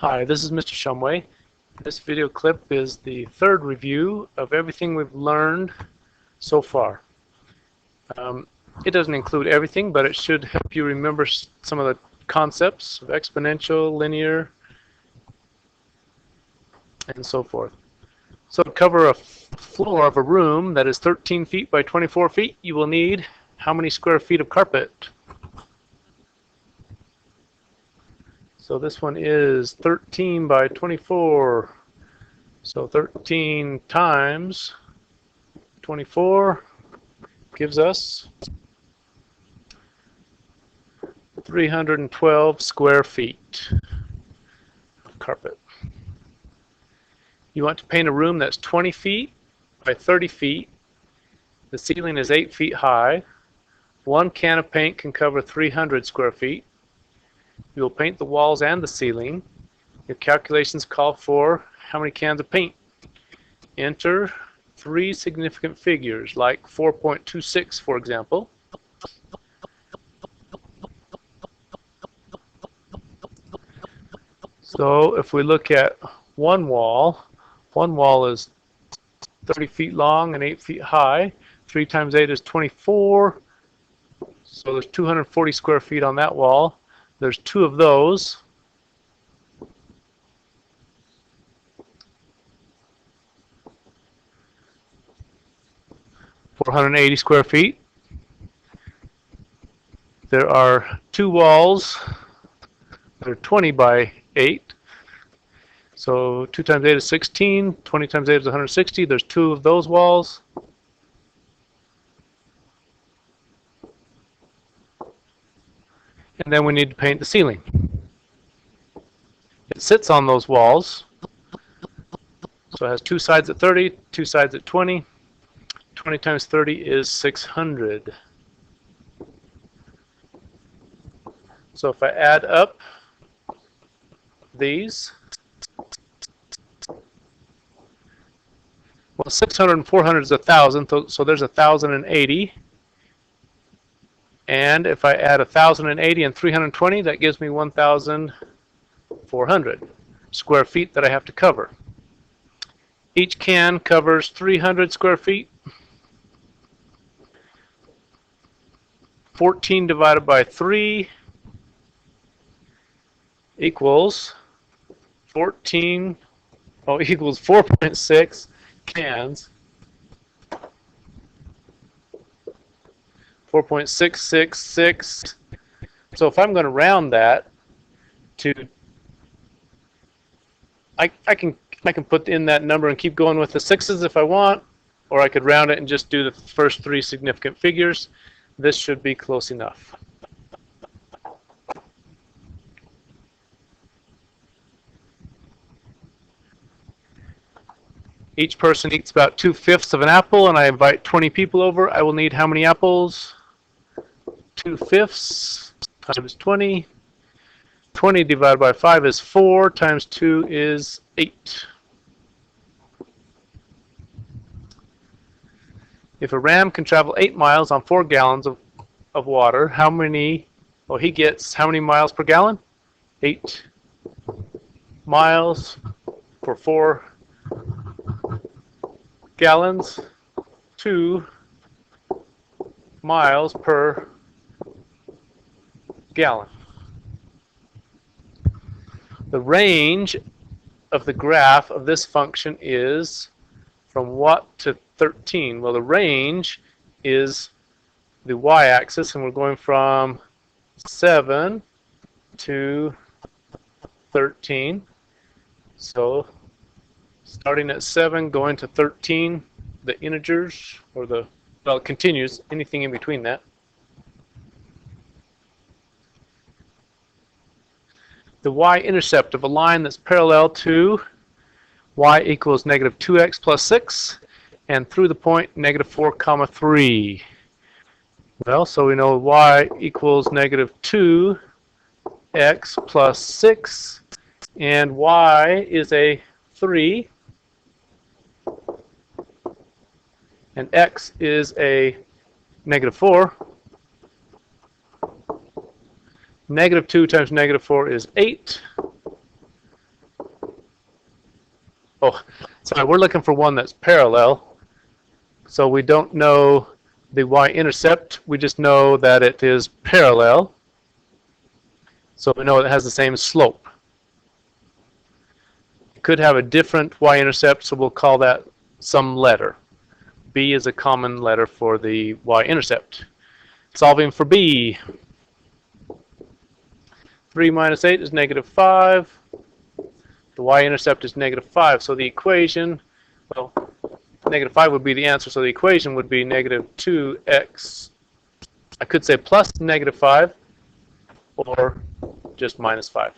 Hi, this is Mr. Shumway. This video clip is the third review of everything we've learned so far. It doesn't include everything, but it should help you remember some of the concepts of exponential, linear, and so forth. So to cover a floor of a room that is 13 feet by 24 feet, you will need how many square feet of carpet? So this one is 13 by 24. So 13 times 24 gives us 312 square feet of carpet. You want to paint a room that's 20 feet by 30 feet. The ceiling is 8 feet high. One can of paint can cover 300 square feet. You will paint the walls and the ceiling. Your calculations call for how many cans of paint. Enter three significant figures, like 4.26, for example. So if we look at one wall is 30 feet long and 8 feet high. 3 times 8 is 24. So there's 240 square feet on that wall. There's two of those. (480 square feet). There are two walls that are 20 by 8. So 2 times 8 is 16. 20 times 8 is 160. There's two of those walls. And then we need to paint the ceiling. It sits on those walls. So it has two sides at 30, two sides at 20. 20 times 30 is 600. So if I add up these, well, 600 and 400 is 1,000, so there's 1,080. And if I add 1,080 and 320, that gives me 1,400 square feet that I have to cover. Each can covers 300 square feet. 14 divided by 3 equals 4.6 cans. 4.666. So if I'm going to round that to, I can put in that number and keep going with the sixes if I want, or I could round it and just do the first three significant figures. This should be close enough. Each person eats about 2/5 of an apple, and I invite 20 people over. I will need how many apples? 2/5 times 20. 20 divided by 5 is 4, times 2 is 8. If a ram can travel 8 miles on 4 gallons of water, how many, well, he gets how many miles per gallon? 8 miles for 4 gallons, 2 miles per gallon. The range of the graph of this function is from what to 13? Well, the range is the y-axis, and we're going from 7 to 13. So starting at 7, going to 13, the integers, or the, well, it continues, anything in between that. The y-intercept of a line that's parallel to y equals negative 2x plus 6, and through the point negative 4 comma 3. Well, so we know y equals negative 2x plus 6, and y is a 3, and x is a negative 4. Negative 2 times negative 4 is 8. Oh, sorry, we're looking for one that's parallel. So we don't know the y-intercept. We just know that it is parallel. So we know it has the same slope. It could have a different y-intercept, so we'll call that some letter. B is a common letter for the y-intercept. Solving for B. 3 minus 8 is negative 5. The y-intercept is negative 5. So the equation, well, negative 5 would be the answer. So the equation would be negative 2x. I could say plus negative 5 or just minus 5.